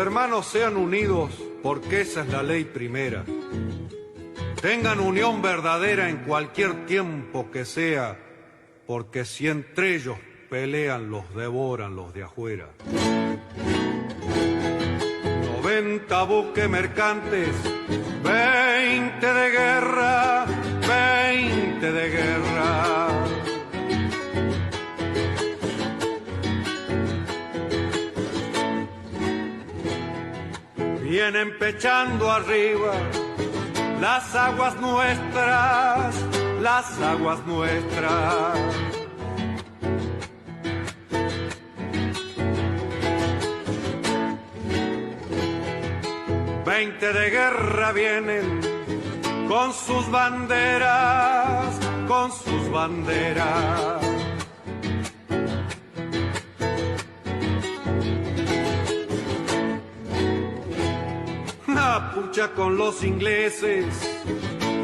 hermanos sean unidos, porque esa es la ley primera. Tengan unión verdadera en cualquier tiempo que sea, porque si entre ellos pelean, los devoran los de afuera. 90 buques mercantes, 20 de guerra, 20 de guerra. Vienen pechando arriba las aguas nuestras, las aguas nuestras. Veinte de guerra vienen con sus banderas, con sus banderas. La pucha con los ingleses,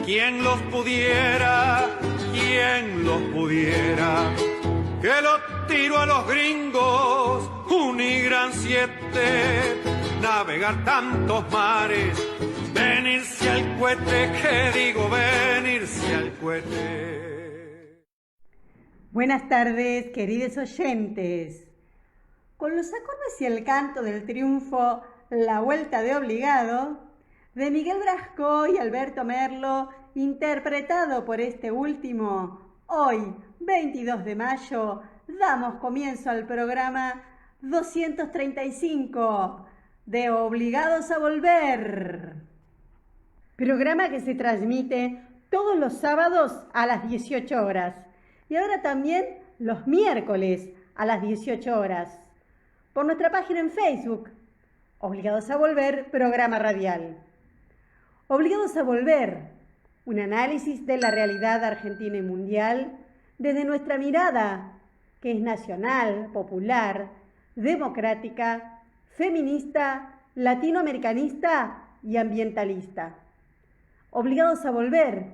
¿quién los pudiera? ¿Quién los pudiera? Que lo tiro a los gringos, Unigran 7, navegar tantos mares, venirse al cohete, que digo venirse al cohete. Buenas tardes, queridos oyentes. Con los acordes y el canto del triunfo La Vuelta de Obligado, de Miguel Brasco y Alberto Merlo, interpretado por este último, hoy, 22 de mayo, damos comienzo al programa 235 de Obligados a Volver. Programa que se transmite todos los sábados a las 18 horas y ahora también los miércoles a las 18 horas por nuestra página en Facebook, Obligados a Volver, programa radial. Obligados a Volver, un análisis de la realidad argentina y mundial desde nuestra mirada, que es nacional, popular, democrática, feminista, latinoamericanista y ambientalista. Obligados a volver,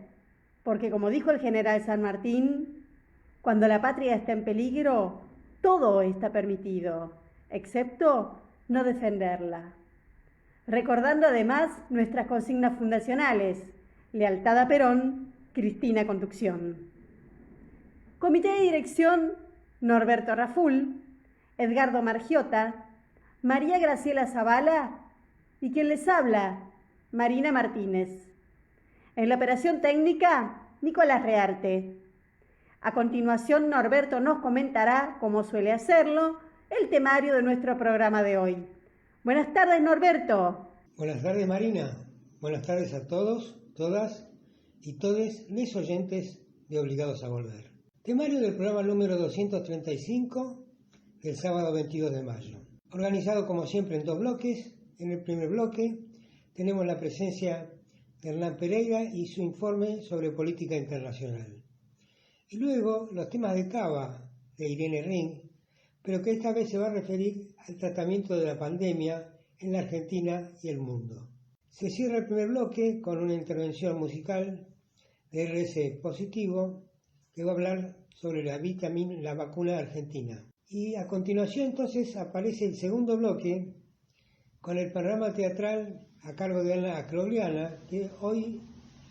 porque como dijo el general San Martín, cuando la patria está en peligro, todo está permitido, excepto no defenderla. Recordando además nuestras consignas fundacionales: lealtad a Perón, Cristina Conducción. Comité de dirección: Norberto Raful, Edgardo Margiota, María Graciela Zavala y quien les habla, Marina Martínez. En la operación técnica, Nicolás Rearte. A continuación, Norberto nos comentará, como suele hacerlo, el temario de nuestro programa de hoy. Buenas tardes, Norberto. Buenas tardes, Marina. Buenas tardes a todos, todas y todes les oyentes de Obligados a Volver. Temario del programa número 235 del sábado 22 de mayo. Organizado como siempre en dos bloques. En el primer bloque tenemos la presencia de Hernán Pereira y su informe sobre política internacional. Y luego los temas de Cava de Irene Ring, pero que esta vez se va a referir al tratamiento de la pandemia en la Argentina y el mundo. Se cierra el primer bloque con una intervención musical de RS Positivo, que va a hablar sobre la vacuna argentina. Y a continuación entonces aparece el segundo bloque con el panorama teatral a cargo de Ana Acrogliana, que hoy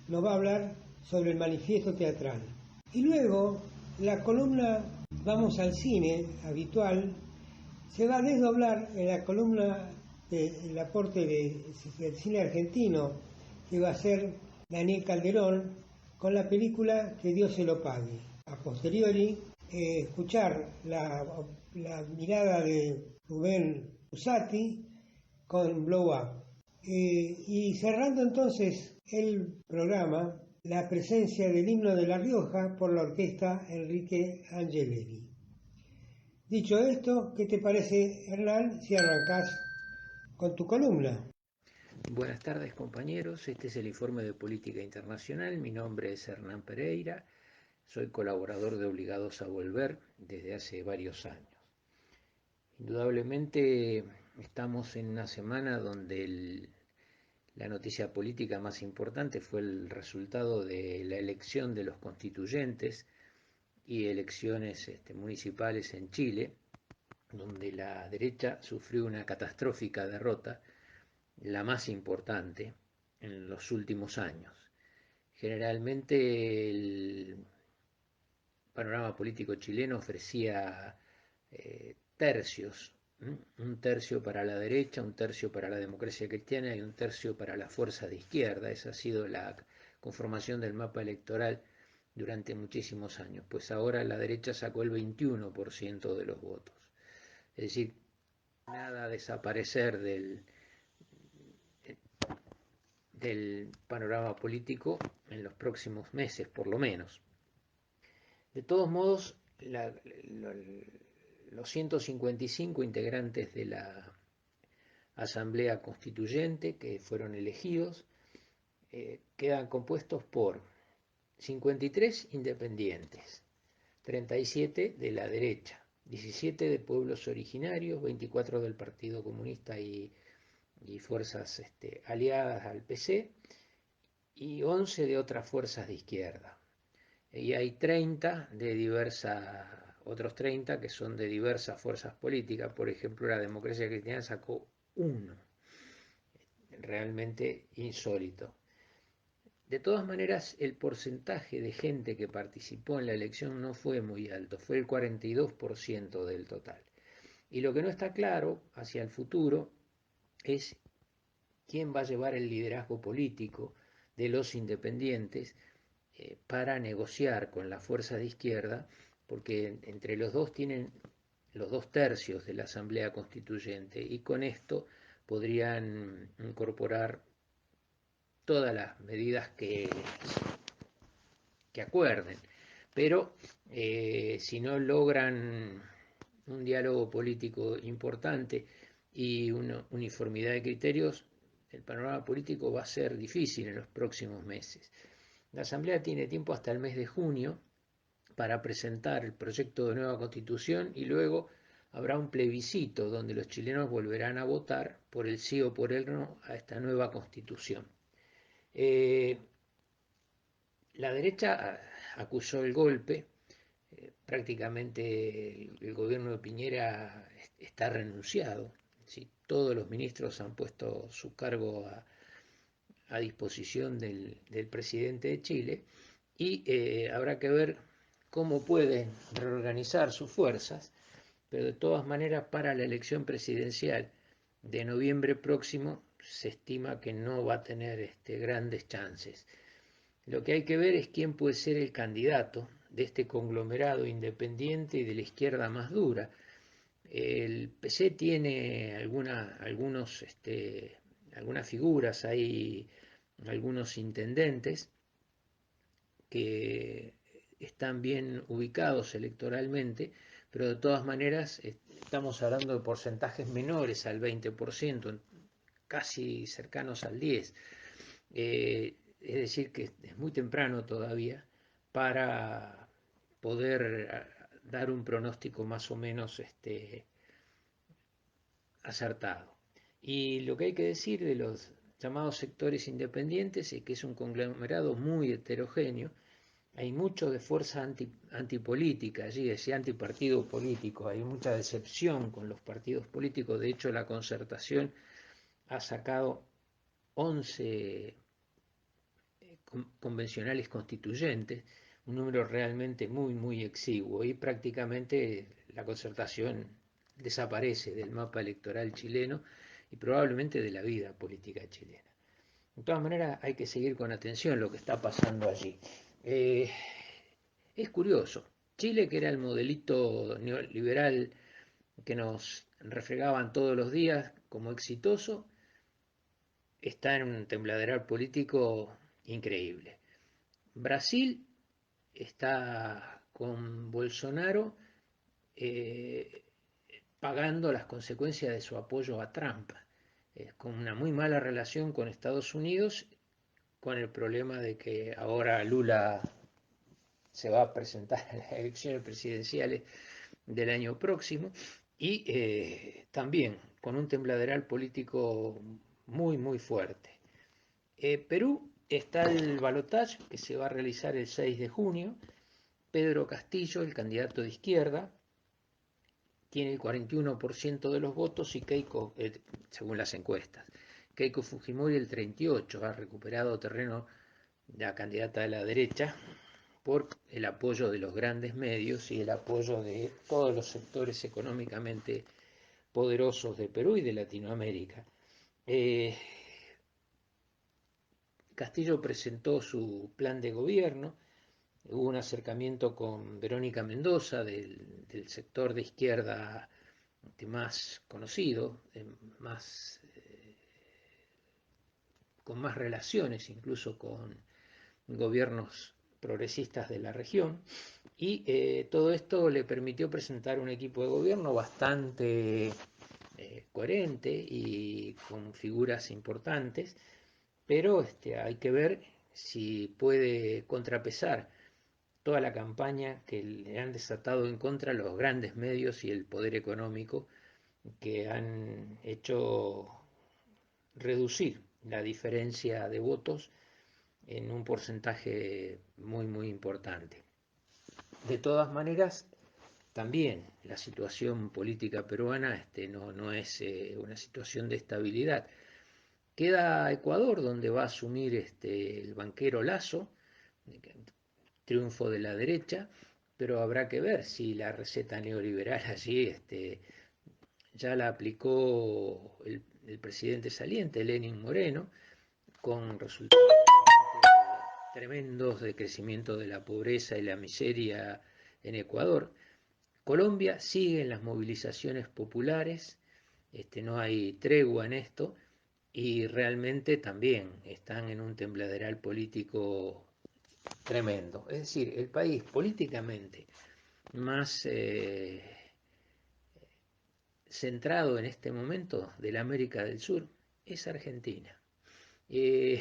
nos va a hablar sobre el manifiesto teatral. Y luego la columna Vamos al Cine habitual se va a desdoblar en la columna del aporte del cine argentino, que va a ser Daniel Calderón, con la película Que Dios se lo pague. A posteriori, escuchar la mirada de Rubén Usati con Blow Up. Y cerrando entonces el programa, la presencia del himno de La Rioja por la orquesta Enrique Angelelli. Dicho esto, ¿qué te parece, Hernán, si arrancás con tu columna? Buenas tardes, compañeros. Este es el informe de política internacional. Mi nombre es Hernán Pereira. Soy colaborador de Obligados a Volver desde hace varios años. Indudablemente estamos en una semana donde la noticia política más importante fue el resultado de la elección de los constituyentes y elecciones municipales en Chile, donde la derecha sufrió una catastrófica derrota, la más importante en los últimos años. Generalmente el panorama político chileno ofrecía tercios, un tercio para la derecha, un tercio para la democracia cristiana y un tercio para la fuerza de izquierda. Esa ha sido la conformación del mapa electoral durante muchísimos años, pues ahora la derecha sacó el 21% de los votos. Es decir, nada a desaparecer del panorama político en los próximos meses, por lo menos. De todos modos, los 155 integrantes de la Asamblea Constituyente que fueron elegidos quedan compuestos por 53 independientes, 37 de la derecha, 17 de pueblos originarios, 24 del Partido Comunista y fuerzas aliadas al PC, y 11 de otras fuerzas de izquierda. Y hay 30 de otros 30 que son de diversas fuerzas políticas. Por ejemplo, la Democracia Cristiana sacó uno, realmente insólito. De todas maneras, el porcentaje de gente que participó en la elección no fue muy alto, fue el 42% del total. Y lo que no está claro hacia el futuro es quién va a llevar el liderazgo político de los independientes para negociar con la fuerza de izquierda, porque entre los dos tienen los 2/3 de la Asamblea Constituyente y con esto podrían incorporar todas las medidas que acuerden, pero si no logran un diálogo político importante y una uniformidad de criterios, el panorama político va a ser difícil en los próximos meses. La Asamblea tiene tiempo hasta el mes de junio para presentar el proyecto de nueva Constitución y luego habrá un plebiscito donde los chilenos volverán a votar por el sí o por el no a esta nueva Constitución. La derecha acusó el golpe, prácticamente el gobierno de Piñera está renunciado, ¿sí? Todos los ministros han puesto su cargo a disposición del presidente de Chile y habrá que ver cómo pueden reorganizar sus fuerzas, pero de todas maneras para la elección presidencial de noviembre próximo se estima que no va a tener grandes chances. Lo que hay que ver es quién puede ser el candidato de este conglomerado independiente y de la izquierda más dura. El PC tiene algunas figuras, hay algunos intendentes que están bien ubicados electoralmente, pero de todas maneras estamos hablando de porcentajes menores al 20%, casi cercanos al 10%. Es decir, que es muy temprano todavía para poder dar un pronóstico más o menos acertado. Y lo que hay que decir de los llamados sectores independientes es que es un conglomerado muy heterogéneo. Hay mucho de fuerza antipolítica allí, ese antipartido político, hay mucha decepción con los partidos políticos. De hecho, la Concertación ha sacado 11 convencionales constituyentes, un número realmente muy, muy exiguo, y prácticamente la Concertación desaparece del mapa electoral chileno y probablemente de la vida política chilena. De todas maneras, hay que seguir con atención lo que está pasando allí. Es curioso, Chile, que era el modelito neoliberal que nos refregaban todos los días como exitoso, está en un tembladeral político increíble. Brasil está con Bolsonaro pagando las consecuencias de su apoyo a Trump, con una muy mala relación con Estados Unidos, con el problema de que ahora Lula se va a presentar en las elecciones presidenciales del año próximo y también con un tembladeral político muy, muy fuerte. Perú está el balotaje que se va a realizar el 6 de junio. Pedro Castillo, el candidato de izquierda, tiene el 41% de los votos y Keiko, según las encuestas, Keiko Fujimori el 38%, ha recuperado terreno la candidata de la derecha por el apoyo de los grandes medios y el apoyo de todos los sectores económicamente poderosos de Perú y de Latinoamérica. Castillo presentó su plan de gobierno, hubo un acercamiento con Verónica Mendoza del sector de izquierda más conocido, con más relaciones incluso con gobiernos progresistas de la región, y todo esto le permitió presentar un equipo de gobierno bastante coherente y con figuras importantes, pero hay que ver si puede contrapesar toda la campaña que le han desatado en contra los grandes medios y el poder económico, que han hecho reducir la diferencia de votos en un porcentaje muy importante. De todas maneras, también la situación política peruana no es una situación de estabilidad. Queda Ecuador, donde va a asumir el banquero Lasso, triunfo de la derecha, pero habrá que ver si la receta neoliberal allí ya la aplicó el presidente saliente, Lenín Moreno, con resultados tremendos de crecimiento de la pobreza y la miseria en Ecuador. Colombia sigue en las movilizaciones populares, no hay tregua en esto, y realmente también están en un tembladeral político tremendo. Es decir, el país políticamente más centrado en este momento de la América del Sur es Argentina. Eh,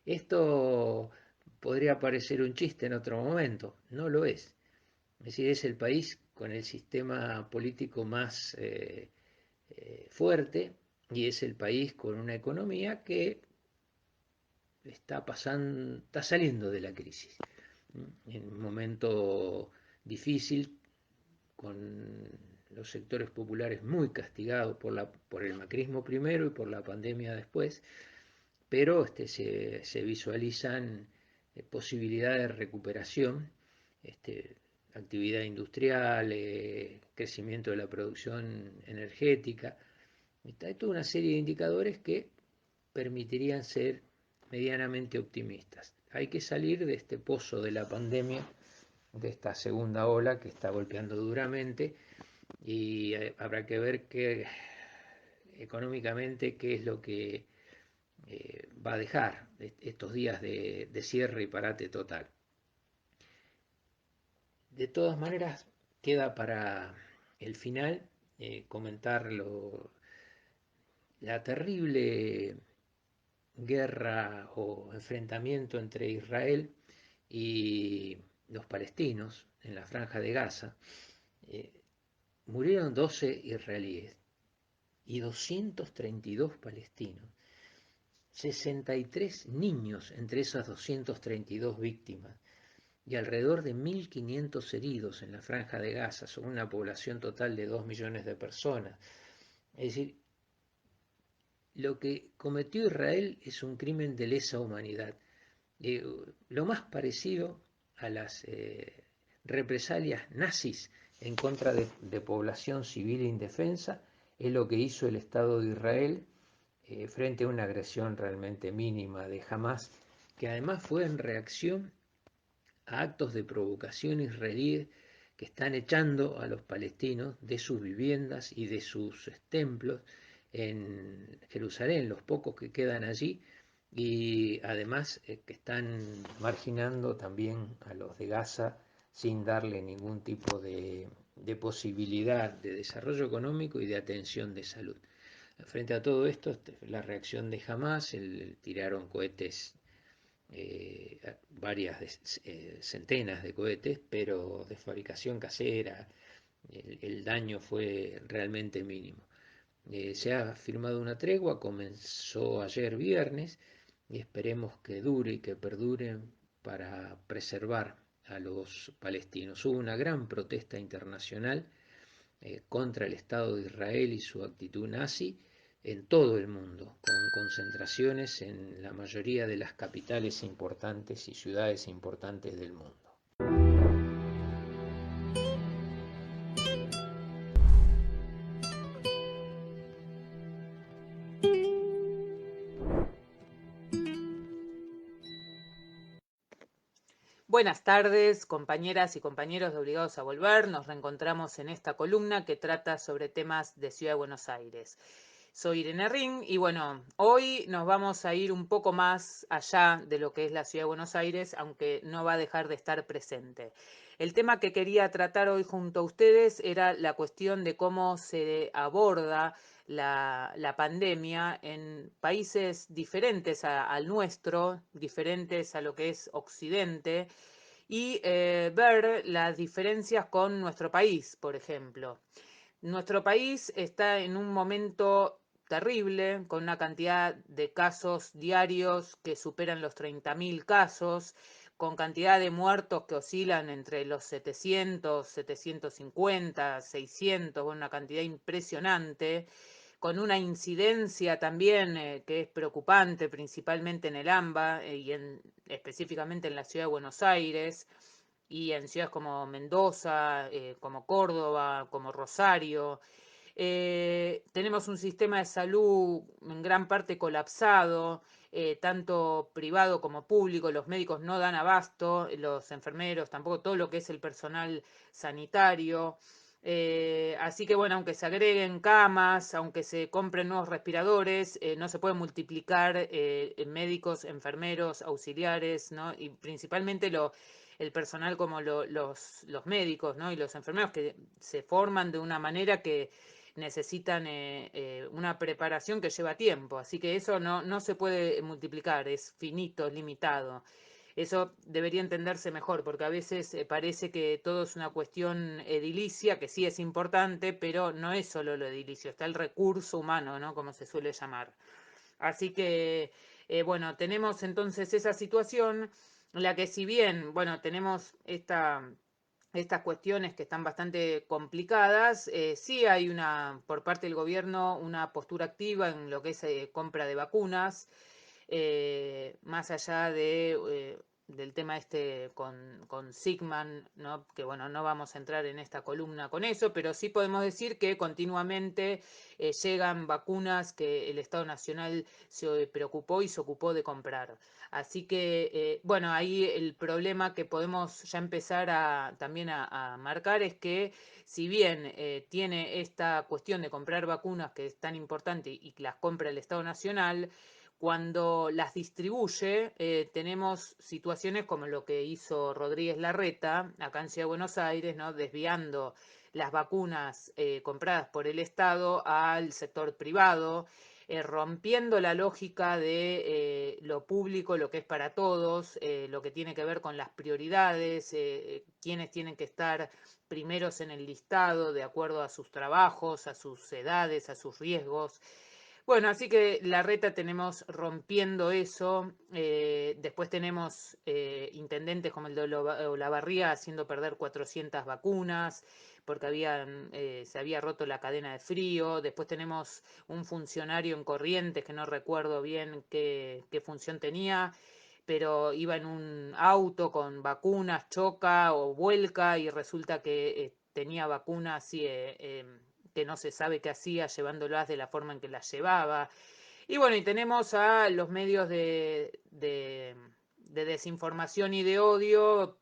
Esto podría parecer un chiste en otro momento, no lo es. Es decir, es el país con el sistema político más fuerte, y es el país con una economía que está saliendo de la crisis. En un momento difícil, con los sectores populares muy castigados por el macrismo primero y por la pandemia después, pero se visualizan posibilidades de recuperación, actividad industrial, crecimiento de la producción energética. Hay toda una serie de indicadores que permitirían ser medianamente optimistas. Hay que salir de este pozo de la pandemia, de esta segunda ola que está golpeando duramente, y habrá que ver económicamente qué es lo que va a dejar estos días de cierre y parate total. De todas maneras, queda para el final comentar la terrible guerra o enfrentamiento entre Israel y los palestinos en la Franja de Gaza. Murieron 12 israelíes y 232 palestinos, 63 niños entre esas 232 víctimas y alrededor de 1.500 heridos en la Franja de Gaza, sobre una población total de 2 millones de personas. Es decir, lo que cometió Israel es un crimen de lesa humanidad. Lo más parecido a las represalias nazis en contra de población civil indefensa es lo que hizo el Estado de Israel frente a una agresión realmente mínima de Hamás, que además fue en reacción a actos de provocación israelíes que están echando a los palestinos de sus viviendas y de sus templos en Jerusalén, los pocos que quedan allí, y además que están marginando también a los de Gaza sin darle ningún tipo de posibilidad de desarrollo económico y de atención de salud. Frente a todo esto, la reacción de Hamás, tiraron cohetes, varias centenas de cohetes, pero de fabricación casera. El daño fue realmente mínimo. Se ha firmado una tregua, comenzó ayer viernes, y esperemos que dure y que perdure para preservar a los palestinos. Hubo una gran protesta internacional contra el Estado de Israel y su actitud nazi en todo el mundo, con concentraciones en la mayoría de las capitales importantes y ciudades importantes del mundo. Buenas tardes, compañeras y compañeros de Obligados a Volver. Nos reencontramos en esta columna que trata sobre temas de Ciudad de Buenos Aires. Soy Irene Ring y bueno, hoy nos vamos a ir un poco más allá de lo que es la Ciudad de Buenos Aires, aunque no va a dejar de estar presente. El tema que quería tratar hoy junto a ustedes era la cuestión de cómo se aborda la pandemia en países diferentes al nuestro, diferentes a lo que es Occidente, y ver las diferencias con nuestro país, por ejemplo. Nuestro país está en un momento terrible, con una cantidad de casos diarios que superan los 30.000 casos, con cantidad de muertos que oscilan entre los 700, 750, 600, una cantidad impresionante, con una incidencia también que es preocupante, principalmente en el AMBA y específicamente en la ciudad de Buenos Aires y en ciudades como Mendoza, como Córdoba, como Rosario. Tenemos un sistema de salud en gran parte colapsado, tanto privado como público. Los médicos no dan abasto, los enfermeros tampoco, todo lo que es el personal sanitario. Así que bueno, aunque se agreguen camas, aunque se compren nuevos respiradores, no se puede multiplicar médicos, enfermeros, auxiliares, ¿no? Y principalmente el personal como los médicos, ¿no? Y los enfermeros que se forman de una manera que necesitan una preparación que lleva tiempo. Así que eso no se puede multiplicar, es finito, es limitado. Eso debería entenderse mejor, porque a veces parece que todo es una cuestión edilicia, que sí es importante, pero no es solo lo edilicio, está el recurso humano, ¿no? Como se suele llamar. Así que, bueno, tenemos entonces esa situación en la que si bien, bueno, tenemos estas cuestiones que están bastante complicadas, sí hay por parte del gobierno, una postura activa en lo que es compra de vacunas, más allá del tema este con Sigman, ¿no? Que bueno, no vamos a entrar en esta columna con eso, pero sí podemos decir que continuamente llegan vacunas que el Estado Nacional se preocupó y se ocupó de comprar. Así que, bueno, ahí el problema que podemos ya empezar también a marcar es que si bien tiene esta cuestión de comprar vacunas que es tan importante y las compra el Estado Nacional, cuando las distribuye, tenemos situaciones como lo que hizo Rodríguez Larreta acá en Ciudad de Buenos Aires, ¿no? Desviando las vacunas compradas por el Estado al sector privado, rompiendo la lógica de lo público, lo que es para todos, lo que tiene que ver con las prioridades, quienes tienen que estar primeros en el listado de acuerdo a sus trabajos, a sus edades, a sus riesgos. Bueno, así que Larreta tenemos rompiendo eso. Después tenemos intendentes como el de Olavarría haciendo perder 400 vacunas porque se había roto la cadena de frío. Después tenemos un funcionario en Corrientes que no recuerdo bien qué función tenía, pero iba en un auto con vacunas, choca o vuelca y resulta que tenía vacunas que no se sabe qué hacía llevándolas de la forma en que las llevaba. Y bueno, y tenemos a los medios de desinformación y de odio,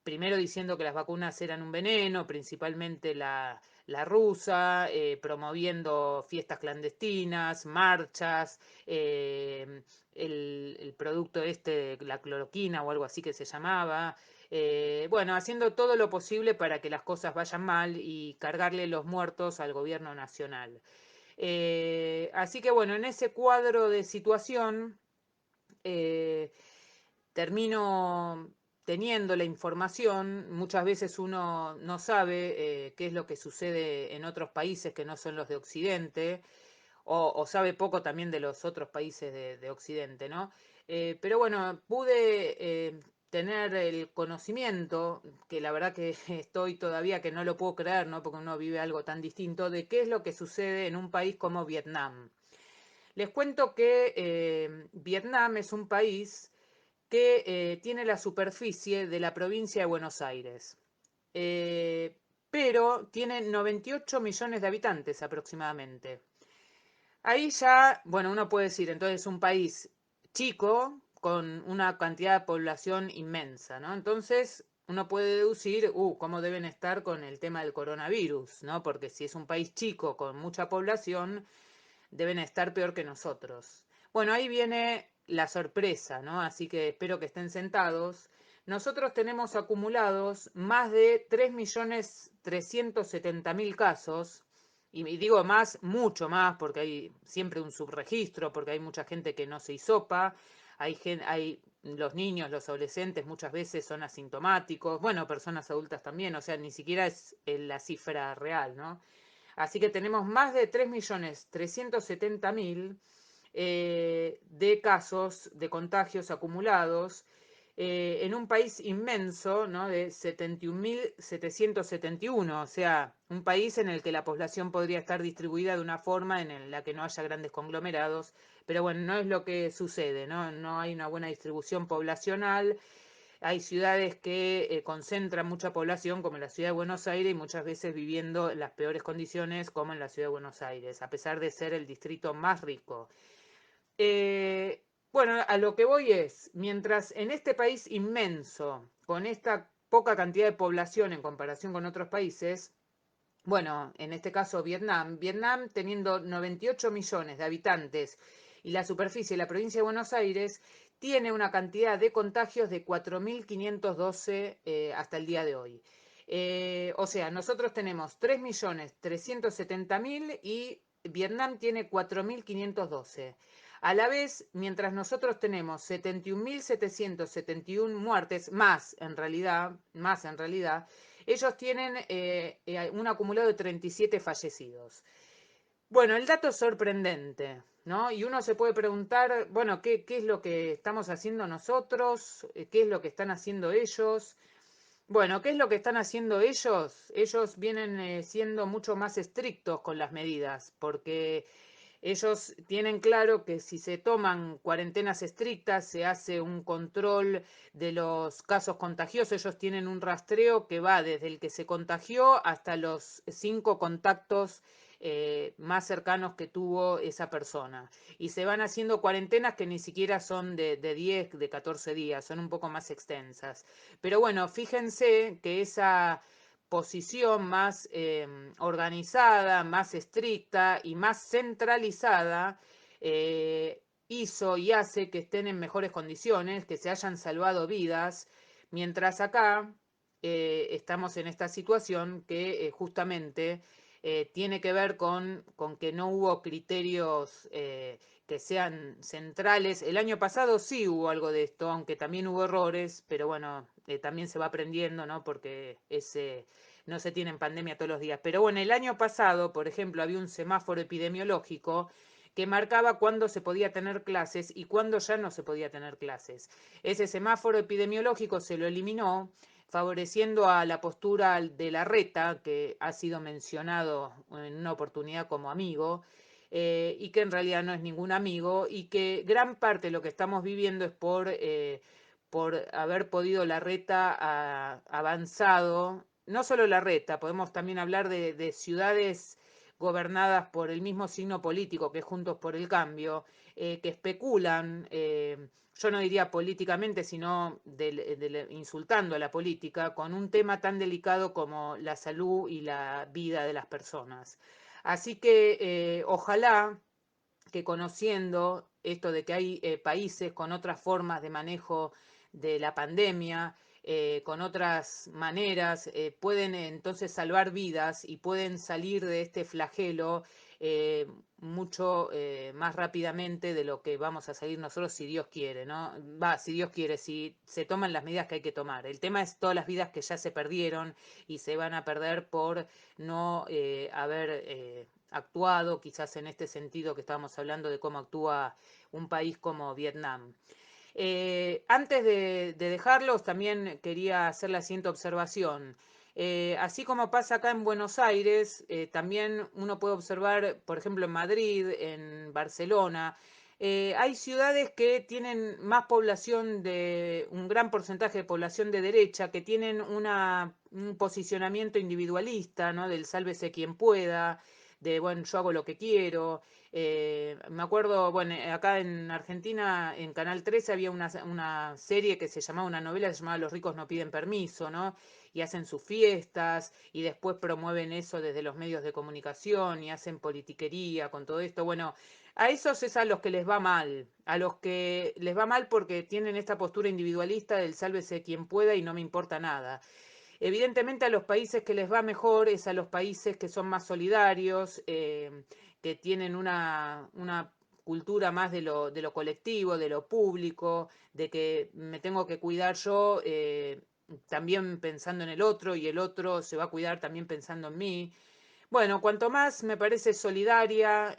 primero diciendo que las vacunas eran un veneno, principalmente la rusa, promoviendo fiestas clandestinas, marchas, el producto la cloroquina o algo así que se llamaba. Bueno, haciendo todo lo posible para que las cosas vayan mal y cargarle los muertos al gobierno nacional. Así que bueno, en ese cuadro de situación termino teniendo la información. Muchas veces uno no sabe qué es lo que sucede en otros países que no son los de Occidente, o sabe poco también de los otros países de Occidente, ¿no? Pero bueno, pude tener el conocimiento, que la verdad que estoy todavía que no lo puedo creer, ¿no? Porque uno vive algo tan distinto, de qué es lo que sucede en un país como Vietnam. Les cuento que Vietnam es un país que tiene la superficie de la provincia de Buenos Aires, pero tiene 98 millones de habitantes aproximadamente. Ahí ya, bueno, uno puede decir, entonces es un país chico con una cantidad de población inmensa, ¿no? Entonces uno puede deducir, cómo deben estar con el tema del coronavirus, ¿no? Porque si es un país chico con mucha población, deben estar peor que nosotros. Bueno, ahí viene la sorpresa, ¿no? Así que espero que estén sentados. Nosotros tenemos acumulados más de 3.370.000 casos, y digo más, mucho más, porque hay siempre un subregistro, porque hay mucha gente que no se hisopa, hay los niños, los adolescentes muchas veces son asintomáticos, bueno, personas adultas también, o sea, ni siquiera es la cifra real, ¿no? Así que tenemos más de 3.370.000 de casos de contagios acumulados en un país inmenso, ¿no? De 71.771, o sea, un país en el que la población podría estar distribuida de una forma en la que no haya grandes conglomerados, pero bueno, no es lo que sucede, ¿no? No hay una buena distribución poblacional. Hay ciudades que concentran mucha población, como la ciudad de Buenos Aires, y muchas veces viviendo en las peores condiciones, como en la ciudad de Buenos Aires, a pesar de ser el distrito más rico. Bueno, a lo que voy es, mientras en este país inmenso, con esta poca cantidad de población en comparación con otros países, bueno, en este caso Vietnam teniendo 98 millones de habitantes y la superficie de la provincia de Buenos Aires, tiene una cantidad de contagios de 4.512 hasta el día de hoy. O sea, nosotros tenemos 3.370.000 y Vietnam tiene 4.512. A la vez, mientras nosotros tenemos 71.771 muertes, más en realidad, ellos tienen un acumulado de 37 fallecidos. Bueno, el dato es sorprendente, ¿no? Y uno se puede preguntar, bueno, ¿qué es lo que estamos haciendo nosotros? ¿Qué es lo que están haciendo ellos? Bueno, ¿qué es lo que están haciendo ellos? Ellos vienen siendo mucho más estrictos con las medidas, porque ellos tienen claro que si se toman cuarentenas estrictas, se hace un control de los casos contagiosos. Ellos tienen un rastreo que va desde el que se contagió hasta los 5 contactos más cercanos que tuvo esa persona. Y se van haciendo cuarentenas que ni siquiera son de 10, de 14 días, son un poco más extensas. Pero bueno, fíjense que esa posición más organizada, más estricta y más centralizada hizo y hace que estén en mejores condiciones, que se hayan salvado vidas, mientras acá estamos en esta situación que justamente tiene que ver con que no hubo criterios que sean centrales. El año pasado sí hubo algo de esto, aunque también hubo errores, pero bueno, también se va aprendiendo, ¿no? Porque no se tiene en pandemia todos los días. Pero bueno, el año pasado, por ejemplo, había un semáforo epidemiológico que marcaba cuándo se podía tener clases y cuándo ya no se podía tener clases. Ese semáforo epidemiológico se lo eliminó, favoreciendo a la postura de Larreta, que ha sido mencionado en una oportunidad como amigo, y que en realidad no es ningún amigo, y que gran parte de lo que estamos viviendo es por haber podido Larreta avanzado, no solo Larreta, podemos también hablar de ciudades gobernadas por el mismo signo político que Juntos por el Cambio, que especulan, yo no diría políticamente, sino insultando a la política, con un tema tan delicado como la salud y la vida de las personas. Así que ojalá que conociendo esto de que hay países con otras formas de manejo de la pandemia, con otras maneras, pueden entonces salvar vidas y pueden salir de este flagelo mucho más rápidamente de lo que vamos a salir nosotros si Dios quiere, ¿no? Si Dios quiere, si se toman las medidas que hay que tomar. El tema es todas las vidas que ya se perdieron y se van a perder por no haber actuado, quizás en este sentido que estábamos hablando de cómo actúa un país como Vietnam. Antes de dejarlos, también quería hacer la siguiente observación. Así como pasa acá en Buenos Aires, también uno puede observar, por ejemplo, en Madrid, en Barcelona, hay ciudades que tienen más población un gran porcentaje de población de derecha, que tienen un posicionamiento individualista, ¿no? Del sálvese quien pueda, de, bueno, yo hago lo que quiero. Me acuerdo, bueno, acá en Argentina, en Canal 13 había una serie que se llamaba, una novela que se llamaba Los ricos no piden permiso, ¿no? Y hacen sus fiestas y después promueven eso desde los medios de comunicación y hacen politiquería con todo esto. Bueno, a esos es a los que les va mal, a los que les va mal porque tienen esta postura individualista del sálvese quien pueda y no me importa nada. Evidentemente a los países que les va mejor es a los países que son más solidarios, que tienen una cultura más de lo colectivo, de lo público, de que me tengo que cuidar yo también pensando en el otro y el otro se va a cuidar también pensando en mí. Bueno, cuanto más me parece solidaria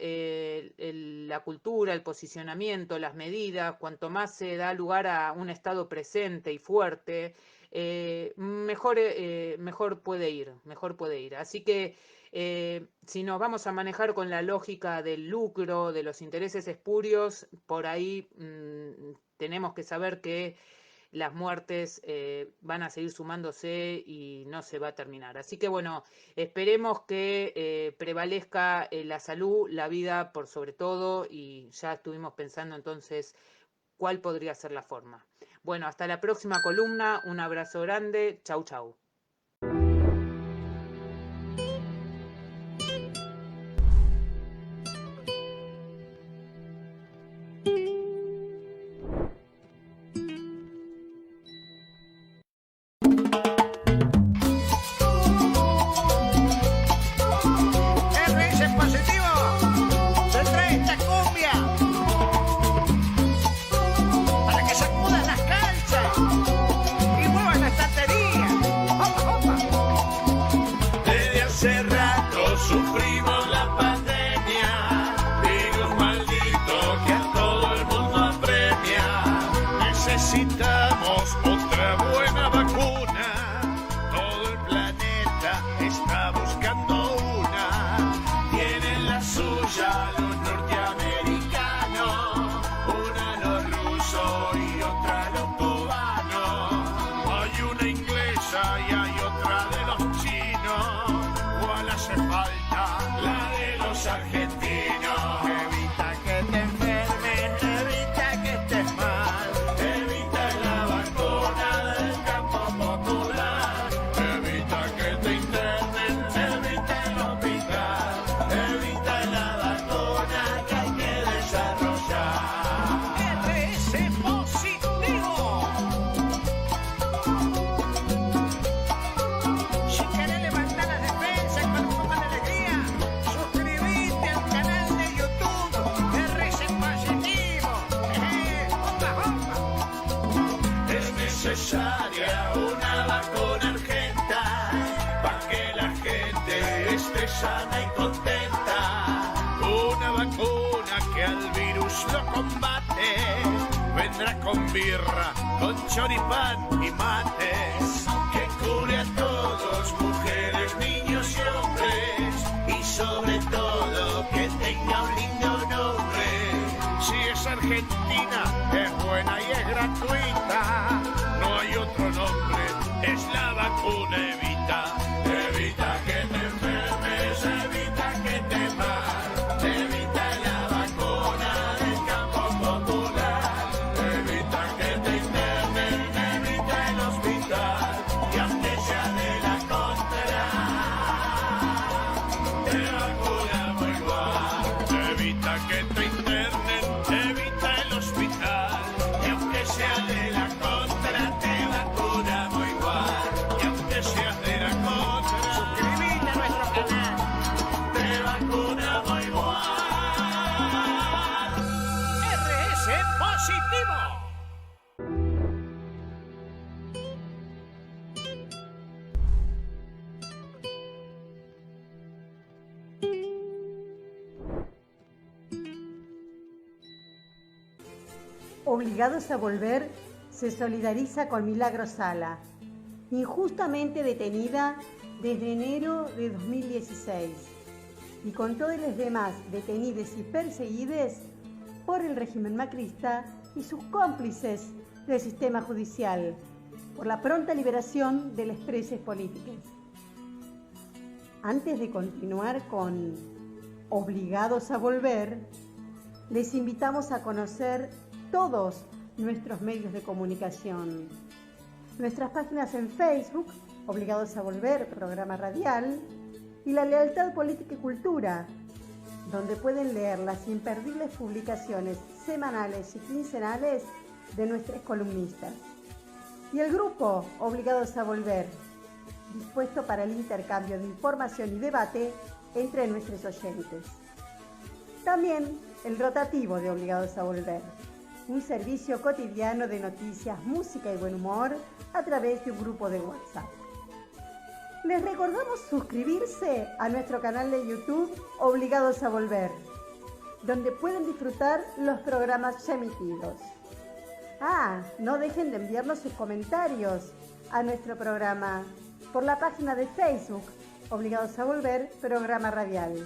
la cultura, el posicionamiento, las medidas, cuanto más se da lugar a un Estado presente y fuerte, mejor puede ir. Así que si nos vamos a manejar con la lógica del lucro, de los intereses espurios, por ahí tenemos que saber que las muertes van a seguir sumándose y no se va a terminar. Así que bueno, esperemos que prevalezca la salud, la vida por sobre todo, y ya estuvimos pensando entonces cuál podría ser la forma. Bueno, hasta la próxima columna, un abrazo grande, chau chau. Sufrimos la pandemia, virus maldito que a todo el mundo apremia. Necesitamos otra buena vacuna, todo el planeta está buscando una. Tienen la suya los norteamericanos, una los rusos y otra los cubanos. Hay una inglesa y hay otra de los chinos. ¿Cuál hace falta? La de los argentinos. Evita que te enfermes, evita que estés mal, evita la vacuna del campo popular, evita que te internen, evita el hospital, evita la vacuna que hay que desarrollar. RS positivo. Si querés levantar las defensas con un poco de alegría, suscríbete al canal de YouTube RS Positivo. Es necesaria una vacuna urgenta para que la gente esté sana y contenta. Una vacuna que al virus lo combate, vendrá con birra, con choripán y mates, que cure a todos, mujeres, niños y hombres, y sobre todo que tenga un lindo nombre. Si es Argentina, es buena y es gratuita, no hay otro nombre, es la vacuna Evita. Evita que te enfermes, evita que te mal, evita la vacuna del campo popular, evita que te internen, evita el hospital, y aunque sea de la contra, te vacunamos igual. Evita que te internen, evita el hospital, y aunque sea de la contra, te vacunamos igual, y aunque sea Obligados a Volver se solidariza con Milagros Sala, injustamente detenida desde enero de 2016, y con todos los demás detenidos y perseguidos por el régimen macrista y sus cómplices del sistema judicial, por la pronta liberación de los presos políticos. Antes de continuar con Obligados a Volver, les invitamos a conocer todos nuestros medios de comunicación. Nuestras páginas en Facebook, Obligados a Volver, programa radial, y La Lealtad Política y Cultura, donde pueden leer las imperdibles publicaciones semanales y quincenales de nuestros columnistas. Y el grupo Obligados a Volver, dispuesto para el intercambio de información y debate entre nuestros oyentes. También el rotativo de Obligados a Volver, un servicio cotidiano de noticias, música y buen humor a través de un grupo de WhatsApp. Les recordamos suscribirse a nuestro canal de YouTube Obligados a Volver, donde pueden disfrutar los programas ya emitidos. No dejen de enviarnos sus comentarios a nuestro programa por la página de Facebook Obligados a Volver, programa radial.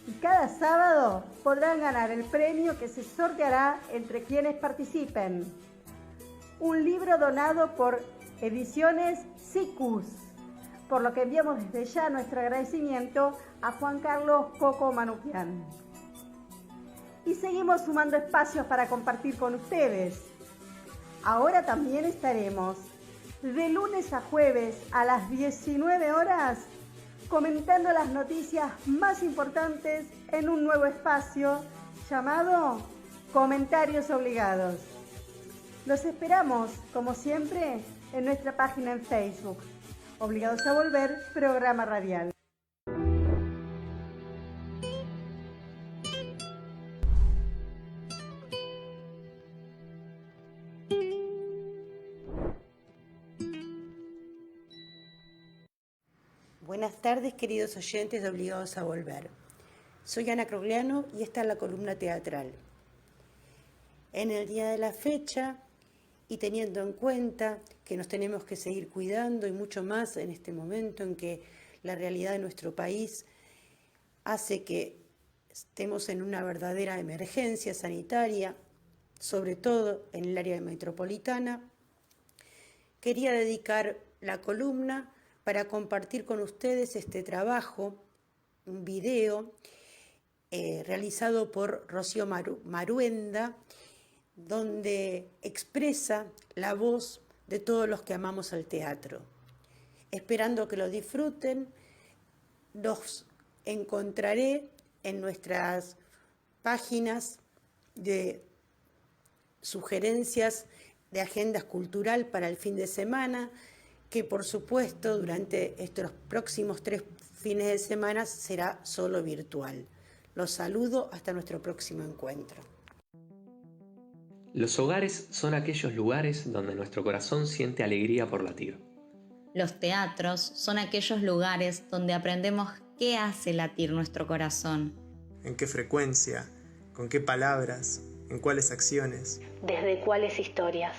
Y cada sábado podrán ganar el premio que se sorteará entre quienes participen. Un libro donado por Ediciones Sicus, por lo que enviamos desde ya nuestro agradecimiento a Juan Carlos Coco Manuquian. Y seguimos sumando espacios para compartir con ustedes. Ahora también estaremos de lunes a jueves a las 19 horas comentando las noticias más importantes en un nuevo espacio llamado Comentarios Obligados. Los esperamos, como siempre, en nuestra página en Facebook, Obligados a Volver, programa radial. Buenas tardes, queridos oyentes de Obligados a Volver. Soy Ana Crogliano y esta es la columna teatral. En el día de la fecha, y teniendo en cuenta que nos tenemos que seguir cuidando y mucho más en este momento en que la realidad de nuestro país hace que estemos en una verdadera emergencia sanitaria, sobre todo en el área metropolitana, quería dedicar la columna para compartir con ustedes este trabajo, un video realizado por Rocío Maruenda, donde expresa la voz de todos los que amamos al teatro. Esperando que lo disfruten, los encontraré en nuestras páginas de sugerencias de agendas cultural para el fin de semana, que por supuesto durante estos próximos 3 fines de semana será solo virtual. Los saludo hasta nuestro próximo encuentro. Los hogares son aquellos lugares donde nuestro corazón siente alegría por latir. Los teatros son aquellos lugares donde aprendemos qué hace latir nuestro corazón. ¿En qué frecuencia? ¿Con qué palabras? ¿En cuáles acciones? ¿Desde cuáles historias?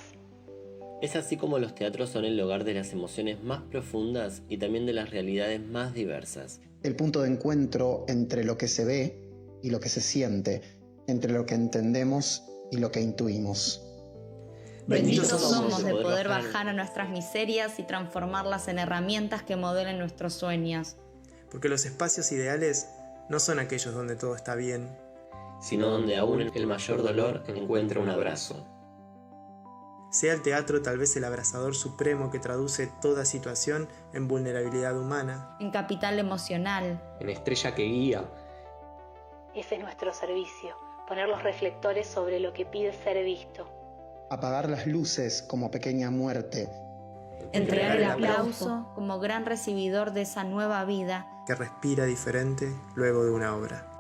Es así como los teatros son el hogar de las emociones más profundas y también de las realidades más diversas. El punto de encuentro entre lo que se ve y lo que se siente, entre lo que entendemos y lo que intuimos. Benditos somos de poder bajar a nuestras miserias y transformarlas en herramientas que modelen nuestros sueños. Porque los espacios ideales no son aquellos donde todo está bien, sino donde aún el mayor dolor encuentra un abrazo. Sea el teatro tal vez el abrazador supremo que traduce toda situación en vulnerabilidad humana, en capital emocional, en estrella que guía. Ese es nuestro servicio, poner los reflectores sobre lo que pide ser visto. Apagar las luces como pequeña muerte. Entregar el aplauso como gran recibidor de esa nueva vida que respira diferente luego de una obra.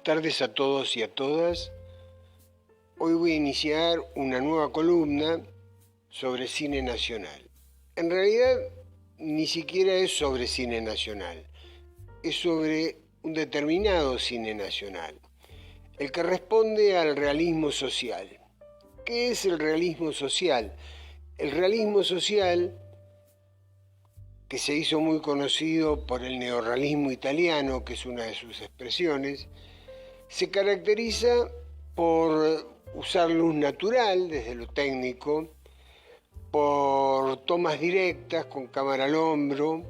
tardes a todos y a todas. Hoy voy a iniciar una nueva columna sobre cine nacional. En realidad, ni siquiera es sobre cine nacional, es sobre un determinado cine nacional, el que responde al realismo social. ¿Qué es el realismo social? El realismo social, que se hizo muy conocido por el neorrealismo italiano, que es una de sus expresiones, se caracteriza por usar luz natural desde lo técnico, por tomas directas con cámara al hombro.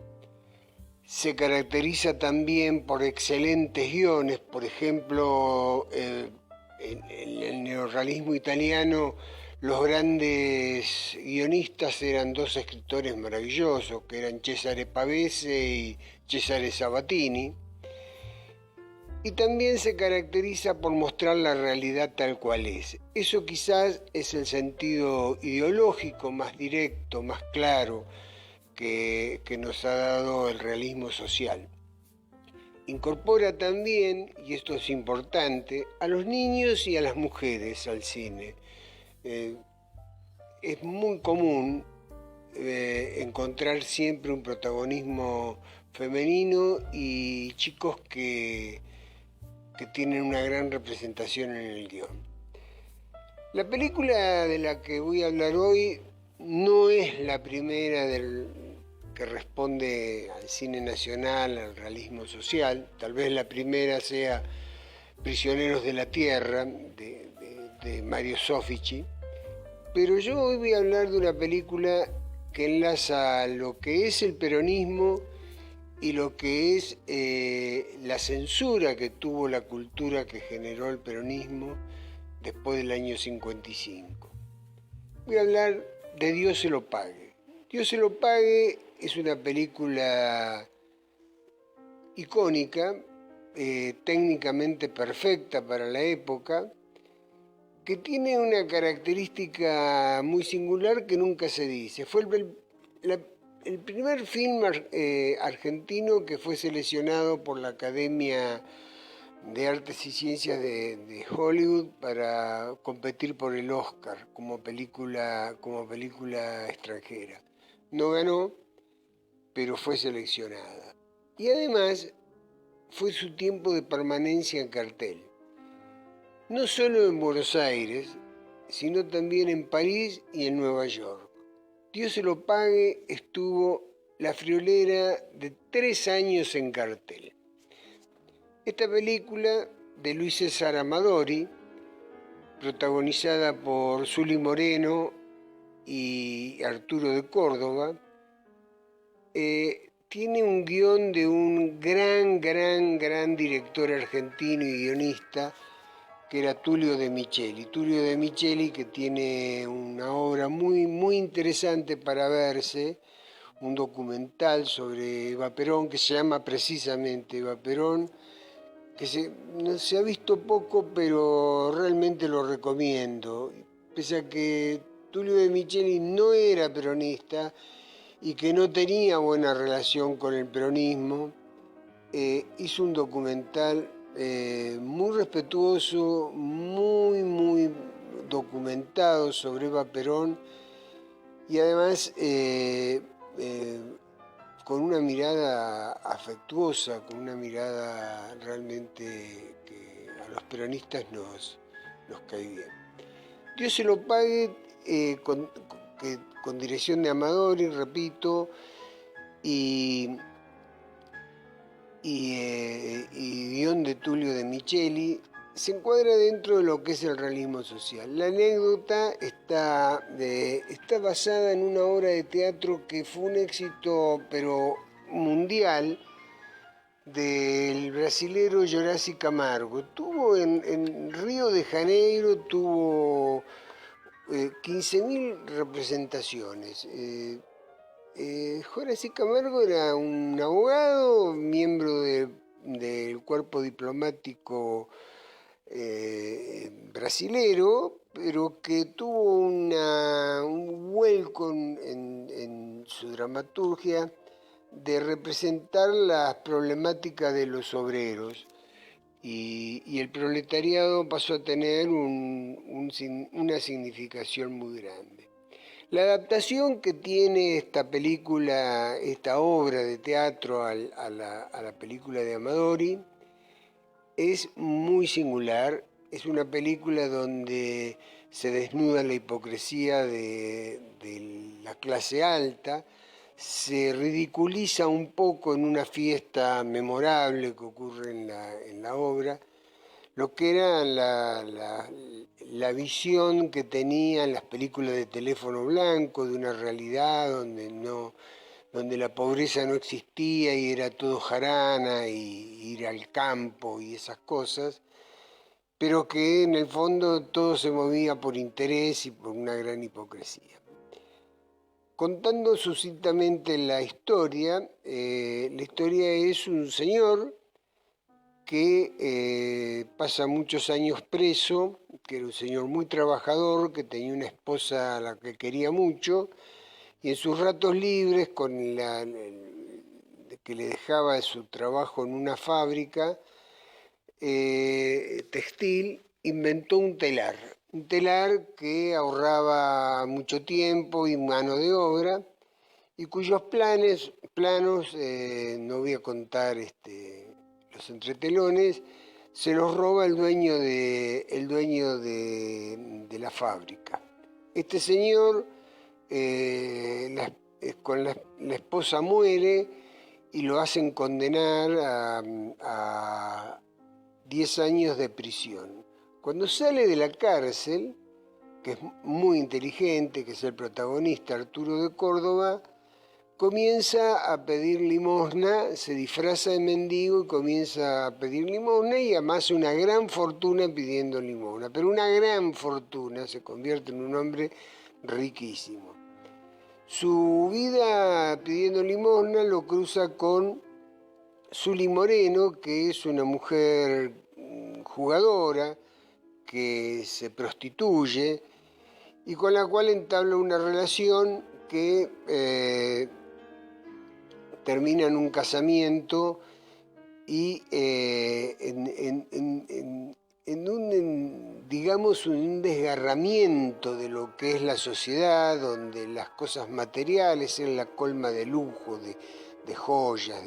Se caracteriza también por excelentes guiones. Por ejemplo, en el neorrealismo italiano los grandes guionistas eran dos escritores maravillosos, que eran Cesare Pavese y Cesare Sabatini. Y también se caracteriza por mostrar la realidad tal cual es. Eso quizás es el sentido ideológico más directo, más claro, que nos ha dado el realismo social. Incorpora también, y esto es importante, a los niños y a las mujeres al cine. Es muy común encontrar siempre un protagonismo femenino y chicos que tienen una gran representación en el guión. La película de la que voy a hablar hoy no es la primera que responde al cine nacional, al realismo social. Tal vez la primera sea Prisioneros de la Tierra, de Mario Soffici. Pero yo hoy voy a hablar de una película que enlaza lo que es el peronismo y lo que es la censura que tuvo la cultura que generó el peronismo después del año 55. Voy a hablar de Dios se lo pague. Dios se lo pague es una película icónica, técnicamente perfecta para la época, que tiene una característica muy singular que nunca se dice. Fue el primer film argentino que fue seleccionado por la Academia de Artes y Ciencias de Hollywood para competir por el Oscar como película extranjera. No ganó, pero fue seleccionada. Y además fue su tiempo de permanencia en cartel. No solo en Buenos Aires, sino también en París y en Nueva York. Dios se lo pague estuvo la friolera de 3 años en cartel. Esta película de Luis César Amadori, protagonizada por Zuli Moreno y Arturo de Córdoba, tiene un guión de un gran director argentino y guionista, que era Tullio De Micheli. Tullio De Micheli, que tiene una obra muy interesante para verse, un documental sobre Eva Perón, que se llama precisamente Eva Perón, que se ha visto poco, pero realmente lo recomiendo. Pese a que Tullio De Micheli no era peronista y que no tenía buena relación con el peronismo, hizo un documental muy respetuoso, muy documentado sobre Eva Perón y además con una mirada afectuosa, con una mirada realmente que a los peronistas nos cae bien. Dios se lo pague, con dirección de Amadori, repito, y guión de Tullio De Micheli, se encuadra dentro de lo que es el realismo social. La anécdota está basada en una obra de teatro que fue un éxito, pero mundial, del brasilero Horacio Camargo. Tuvo en Río de Janeiro, tuvo 15.000 representaciones. Horacio Camargo era un abogado, miembro del cuerpo diplomático brasilero, pero que tuvo un vuelco en su dramaturgia de representar las problemáticas de los obreros y el proletariado pasó a tener una significación muy grande. La adaptación que tiene esta película, esta obra de teatro a la película de Amadori, es muy singular. Es una película donde se desnuda la hipocresía de la clase alta, se ridiculiza un poco en una fiesta memorable que ocurre en la obra, lo que era la visión que tenían las películas de teléfono blanco de una realidad donde la pobreza no existía y era todo jarana y ir al campo y esas cosas, pero que en el fondo todo se movía por interés y por una gran hipocresía. Contando sucintamente la historia es un señor que pasa muchos años preso, que era un señor muy trabajador, que tenía una esposa a la que quería mucho, y en sus ratos libres, que le dejaba su trabajo en una fábrica textil, inventó un telar que ahorraba mucho tiempo y mano de obra, y cuyos planos, no voy a contar los entretelones, se los roba el dueño de la fábrica. Este señor, con la esposa muere y lo hacen condenar a 10 años de prisión. Cuando sale de la cárcel, que es muy inteligente, que es el protagonista, Arturo de Córdoba, comienza a pedir limosna, se disfraza de mendigo y comienza a pedir limosna y además una gran fortuna pidiendo limosna, pero una gran fortuna, se convierte en un hombre riquísimo. Su vida pidiendo limosna lo cruza con Zuli Moreno, que es una mujer jugadora, que se prostituye y con la cual entabla una relación que termina en un casamiento y en un desgarramiento de lo que es la sociedad, donde las cosas materiales es la colma de lujo, de joyas,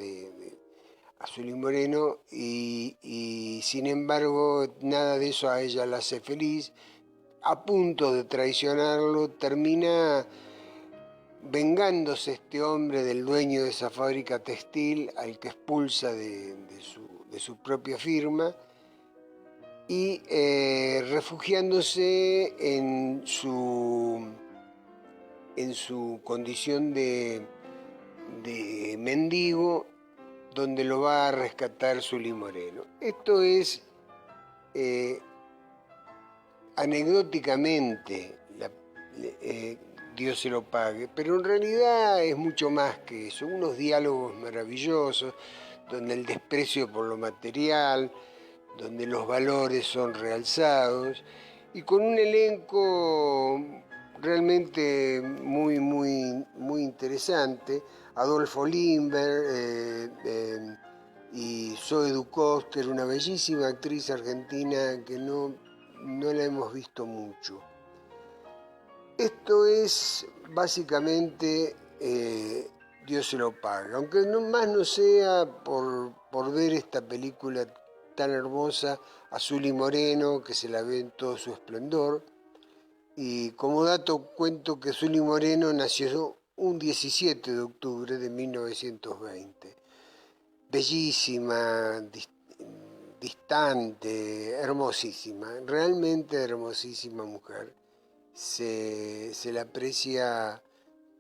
a Zuli Moreno, y sin embargo nada de eso a ella la hace feliz. A punto de traicionarlo, termina vengándose este hombre del dueño de esa fábrica textil, al que expulsa de su propia firma, y refugiándose en su condición de mendigo, donde lo va a rescatar Zuli Moreno. Esto es anecdóticamente, Dios se lo pague, pero en realidad es mucho más que eso, unos diálogos maravillosos, donde el desprecio por lo material, donde los valores son realzados, y con un elenco realmente muy, muy, muy interesante. Adolfo Lindbergh y Zoe Duchovny, una bellísima actriz argentina que no la hemos visto mucho. Esto es básicamente Dios se lo paga, aunque más no sea por ver esta película tan hermosa, a Zuli Moreno, que se la ve en todo su esplendor. Y como dato cuento que Zuli Moreno nació un 17 de octubre de 1920. Bellísima, distante, hermosísima, realmente hermosísima mujer. Se la aprecia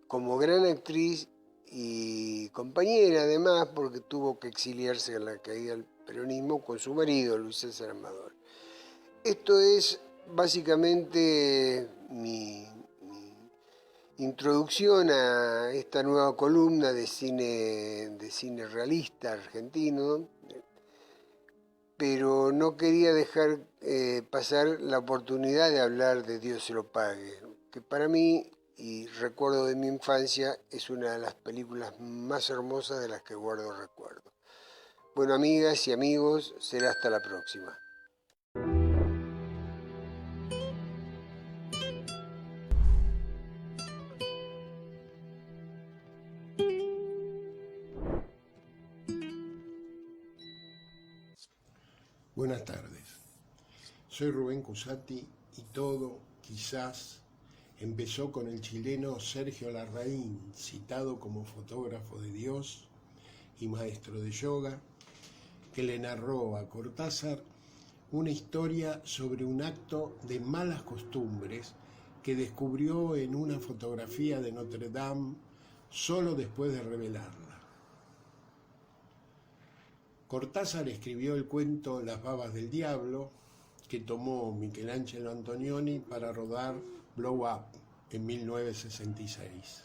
como gran actriz y compañera además, porque tuvo que exiliarse en la caída del peronismo con su marido, Luis César Amador. Esto es básicamente mi introducción a esta nueva columna de cine realista argentino, pero no quería dejar pasar la oportunidad de hablar de Dios se lo pague, que para mí, y recuerdo de mi infancia, es una de las películas más hermosas de las que guardo recuerdo. Bueno, amigas y amigos, será hasta la próxima. Buenas tardes, soy Rubén Cusati y todo, quizás, empezó con el chileno Sergio Larraín, citado como fotógrafo de Dios y maestro de yoga, que le narró a Cortázar una historia sobre un acto de malas costumbres que descubrió en una fotografía de Notre Dame solo después de revelarla. Cortázar escribió el cuento Las babas del diablo, que tomó Michelangelo Antonioni para rodar Blow Up en 1966.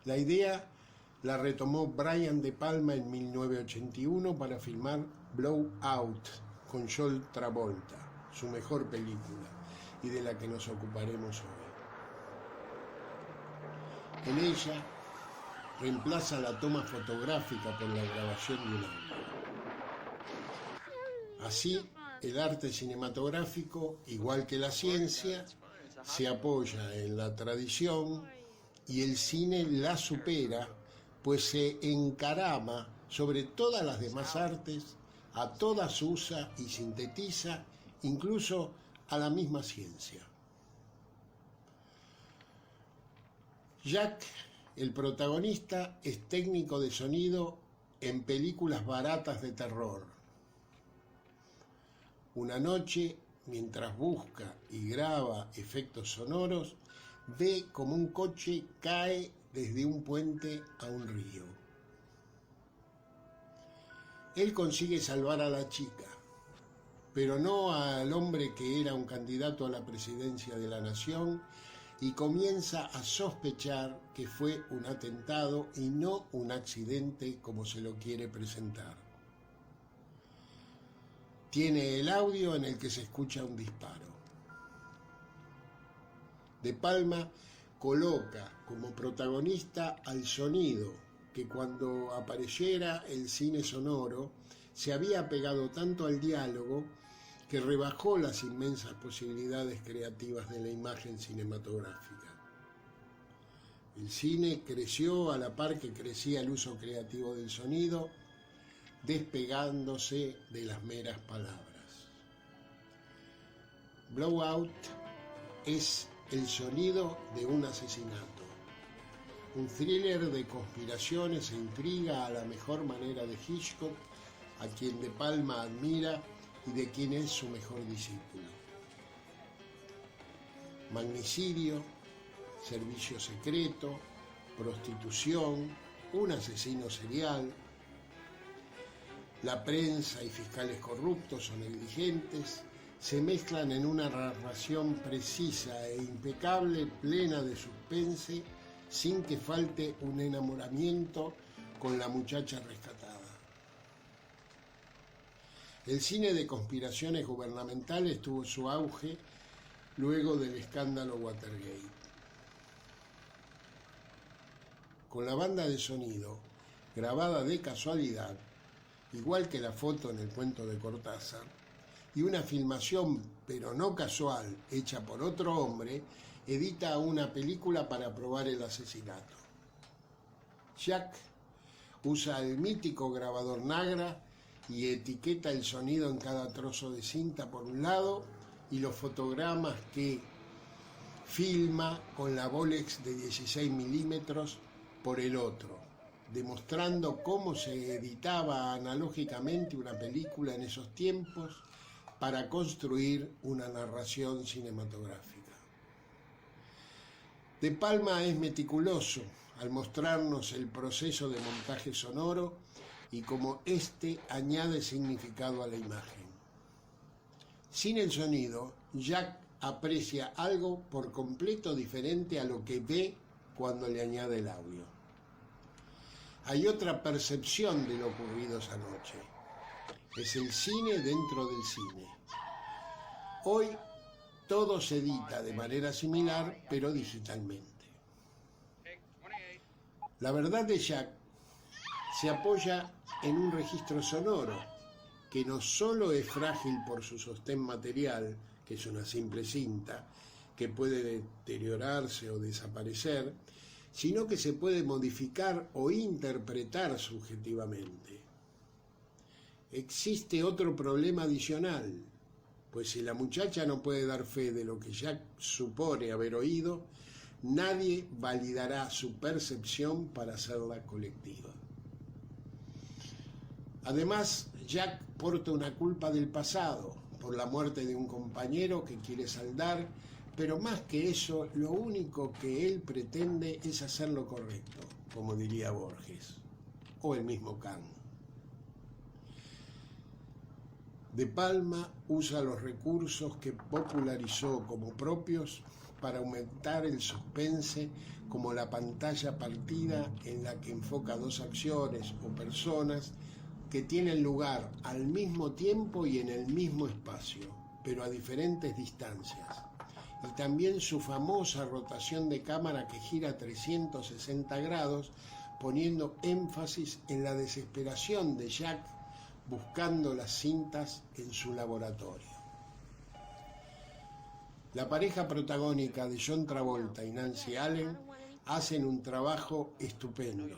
La idea la retomó Brian De Palma en 1981 para filmar Blow Out con John Travolta, su mejor película y de la que nos ocuparemos hoy. En ella reemplaza la toma fotográfica por la grabación de un audio. Así, el arte cinematográfico, igual que la ciencia, se apoya en la tradición y el cine la supera, pues se encarama sobre todas las demás artes, a todas usa y sintetiza, incluso a la misma ciencia. Jack, el protagonista, es técnico de sonido en películas baratas de terror. Una noche, mientras busca y graba efectos sonoros, ve como un coche cae desde un puente a un río. Él consigue salvar a la chica, pero no al hombre que era un candidato a la presidencia de la nación, y comienza a sospechar que fue un atentado y no un accidente como se lo quiere presentar. Tiene el audio en el que se escucha un disparo. De Palma coloca como protagonista al sonido, que cuando apareciera el cine sonoro se había pegado tanto al diálogo que rebajó las inmensas posibilidades creativas de la imagen cinematográfica. El cine creció a la par que crecía el uso creativo del sonido, despegándose de las meras palabras. Blowout es el sonido de un asesinato, un thriller de conspiraciones e intriga a la mejor manera de Hitchcock, a quien De Palma admira y de quien es su mejor discípulo. Magnicidio, servicio secreto, prostitución, un asesino serial. La prensa y fiscales corruptos o negligentes se mezclan en una narración precisa e impecable, plena de suspense, sin que falte un enamoramiento con la muchacha rescatada. El cine de conspiraciones gubernamentales tuvo su auge luego del escándalo Watergate. Con la banda de sonido, grabada de casualidad, igual que la foto en el cuento de Cortázar, y una filmación, pero no casual, hecha por otro hombre, edita una película para probar el asesinato. Jack usa el mítico grabador Nagra y etiqueta el sonido en cada trozo de cinta por un lado y los fotogramas que filma con la Bolex de 16 milímetros por el otro, demostrando cómo se editaba analógicamente una película en esos tiempos para construir una narración cinematográfica. De Palma es meticuloso al mostrarnos el proceso de montaje sonoro y cómo éste añade significado a la imagen. Sin el sonido, Jack aprecia algo por completo diferente a lo que ve cuando le añade el audio. Hay otra percepción de lo ocurrido esa noche. Es el cine dentro del cine. Hoy todo se edita de manera similar, pero digitalmente. La verdad de Jack se apoya en un registro sonoro, que no solo es frágil por su sostén material, que es una simple cinta, que puede deteriorarse o desaparecer, sino que se puede modificar o interpretar subjetivamente. Existe otro problema adicional, pues si la muchacha no puede dar fe de lo que Jack supone haber oído, nadie validará su percepción para hacerla colectiva. Además, Jack porta una culpa del pasado por la muerte de un compañero que quiere saldar, pero más que eso, lo único que él pretende es hacer lo correcto, como diría Borges, o el mismo Kant. De Palma usa los recursos que popularizó como propios para aumentar el suspense, como la pantalla partida en la que enfoca dos acciones o personas que tienen lugar al mismo tiempo y en el mismo espacio, pero a diferentes distancias. Y también su famosa rotación de cámara que gira 360 grados, poniendo énfasis en la desesperación de Jack buscando las cintas en su laboratorio. La pareja protagónica de John Travolta y Nancy Allen hacen un trabajo estupendo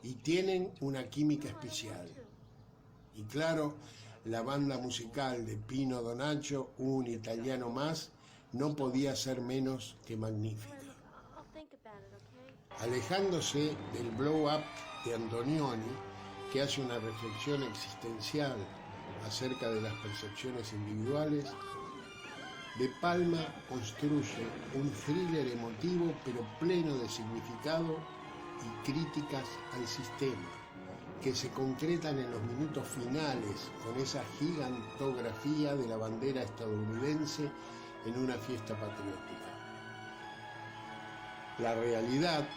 y tienen una química especial. Y claro, la banda musical de Pino Donaggio, un italiano más, no podía ser menos que magnífica. Alejándose del blow-up de Antonioni, que hace una reflexión existencial acerca de las percepciones individuales, De Palma construye un thriller emotivo pero pleno de significado y críticas al sistema, que se concretan en los minutos finales con esa gigantografía de la bandera estadounidense en una fiesta patriótica. La realidad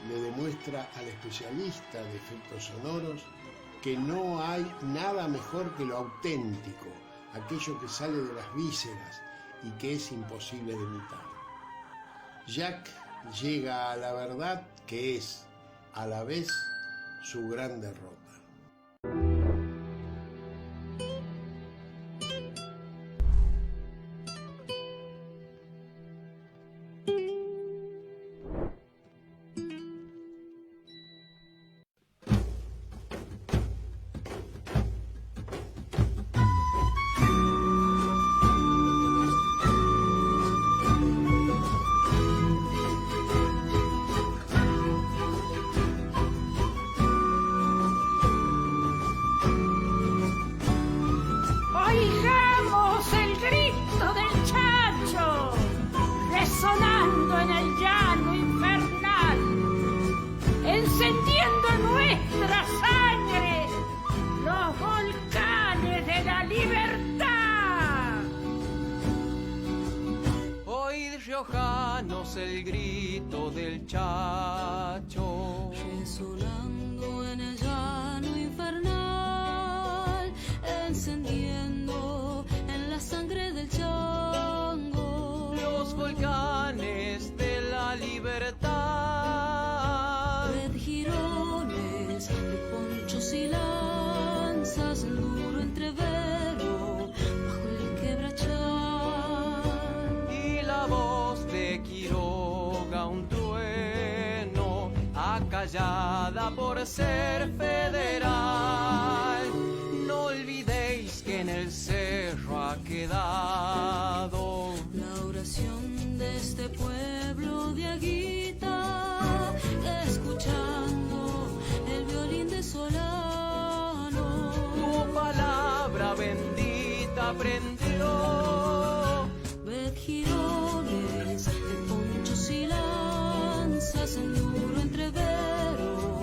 le demuestra al especialista de efectos sonoros que no hay nada mejor que lo auténtico, aquello que sale de las vísceras y que es imposible de imitar. Jack llega a la verdad que es, a la vez, su gran derrota. Oigamos el grito del chancho, resonando en el llano infernal, encendiendo en nuestra sangre los volcanes de la libertad. Oíd, riojanos, el grito del chacho, resonando en el llano infernal, encendiendo en la sangre del chango los volcanes de la libertad. Red girones de ponchos y lanzas, el duro entrevero bajo el quebrachal. Y la voz de Quiroga, un trueno, acallada por ser federal. No olvidéis que en el cerro ha quedado la oración de este pueblo de Aguita, escuchando el violín de Solano. Tu palabra bendita aprendió. Ved girones de ponchos y lanzas, en duro entrevero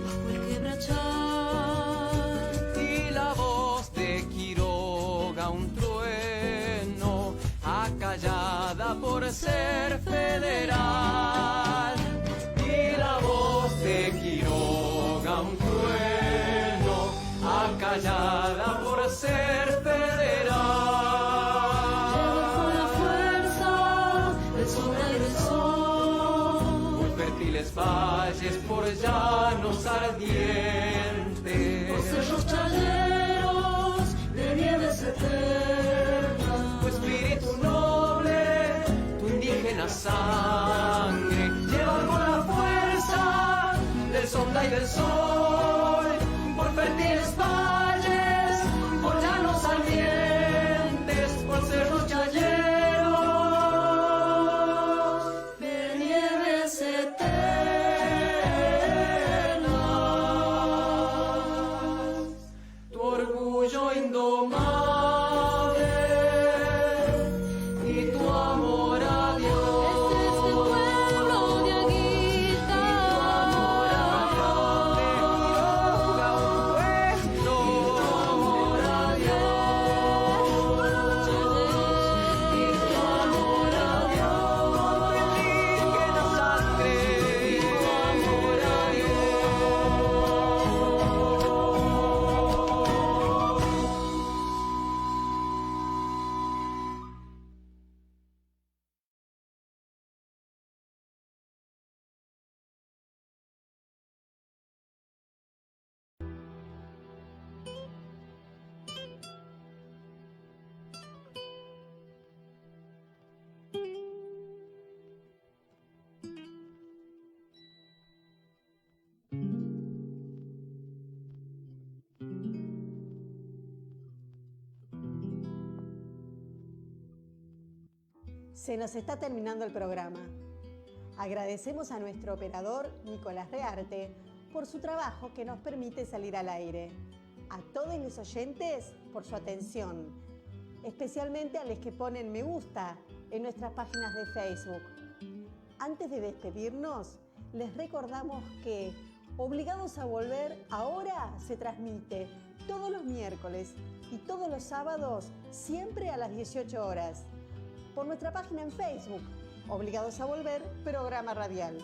bajo el quebrachal. Y la voz de Quiroga, un trueno, acallada por ser federal. Y la voz de Quiroga, un trueno, acallada por ser federal. Lleva con la fuerza del sol y del sol, Muy fértiles valles por llanos ardientes, por Se nos está terminando el programa. Agradecemos a nuestro operador Nicolás Rearte por su trabajo que nos permite salir al aire. A todos los oyentes por su atención, especialmente a los que ponen me gusta en nuestras páginas de Facebook. Antes de despedirnos, les recordamos que Obligados a Volver ahora se transmite todos los miércoles y todos los sábados, siempre a las 18 horas, por nuestra página en Facebook, Obligados a Volver, programa radial.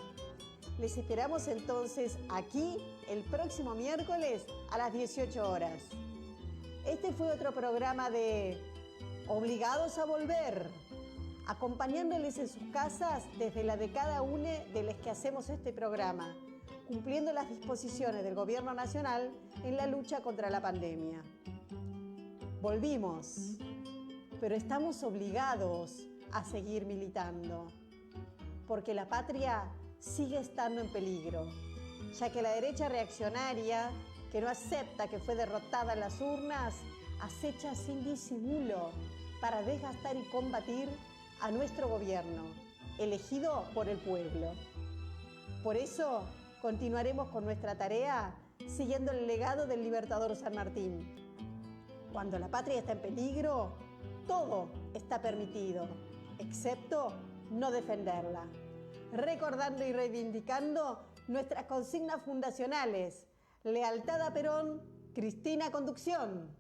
Les esperamos entonces aquí el próximo miércoles a las 18 horas. Este fue otro programa de Obligados a Volver, acompañándoles en sus casas desde la de cada uno de los que hacemos este programa, cumpliendo las disposiciones del Gobierno Nacional en la lucha contra la pandemia. Volvimos, pero estamos obligados a seguir militando, porque la patria sigue estando en peligro, ya que la derecha reaccionaria, que no acepta que fue derrotada en las urnas, acecha sin disimulo para desgastar y combatir a nuestro gobierno, elegido por el pueblo. Por eso, continuaremos con nuestra tarea siguiendo el legado del libertador San Martín. Cuando la patria está en peligro, todo está permitido, excepto no defenderla. Recordando y reivindicando nuestras consignas fundacionales: lealtad a Perón, Cristina Conducción.